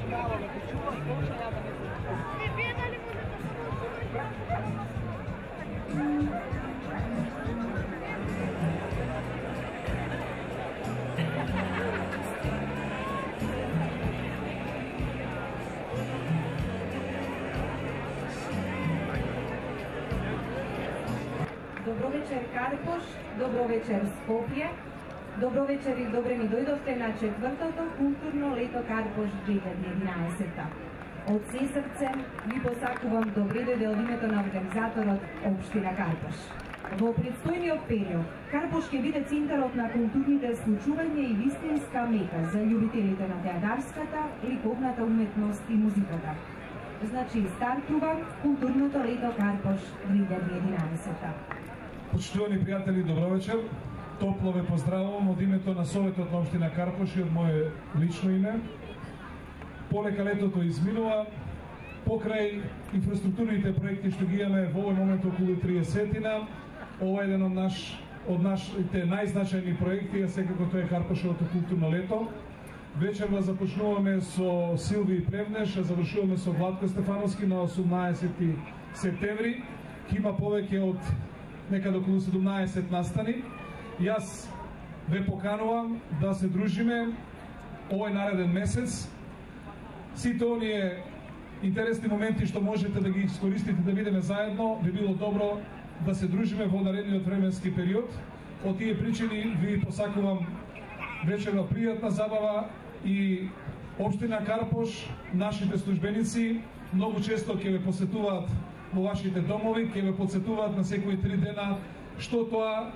Добро вечер Карпош, добро вечер Скопје, добро вечер и добре ми дојдовте на 4-тото културно лето Карпош 2011. Од се срце ви посакувам добре дојде од името на организаторот Општина Карпош. Во предстојниот период, Карпош ќе биде центарот на културните случувања и вистинска мека за љубителите на театарската, ликовната уметност и музиката. Значи, стартува културното лето Карпош 2011. Почитувани пријатели, добро вечер. Топло ве поздравувам од името на Советот на Општина Карпош и од моје лично име. Полека летото изминува, покрај инфраструктурните проекти што ги имаме во овој момент околу 30-тина, ова е еден од нашите најзначајни проекти, а секако тоа е Карпошевото културно лето. Вечерва започнуваме со Силви Плевнеш, а завршуваме со Владко Стефановски на 18 септември. Ки има повеќе од некаде околу 17 настани. Јас ве поканувам да се дружиме овој нареден месец. Сите оние интересни моменти што можете да ги искористите да бидеме заедно, би било добро да се дружиме во наредниот временски период. Од тие причини ви посакувам вечерва пријатна забава и Општина Карпош, нашите службеници многу често ќе ве посетуваат во вашите домови, ќе ве подсетуваат на секои 3 дена што тоа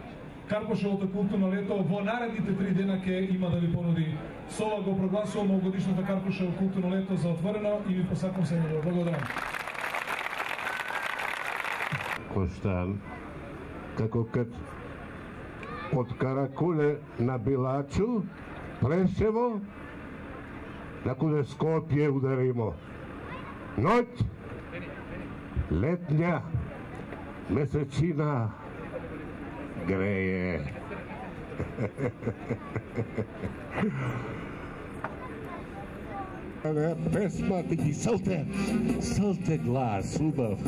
Карпошевото културно лето во наредните 3 дена ќе има да ви понуди. Со ова го прогласувам овогодишното Карпошево културно лето за отворено и ви посакувам се добро. Благодарам. Коштан, како кад од Каракуле на Билачу, Прешево, на куде Скопје ударимо. Ноќ, летња, месечина, греje. Pesma ti salте glас, убав.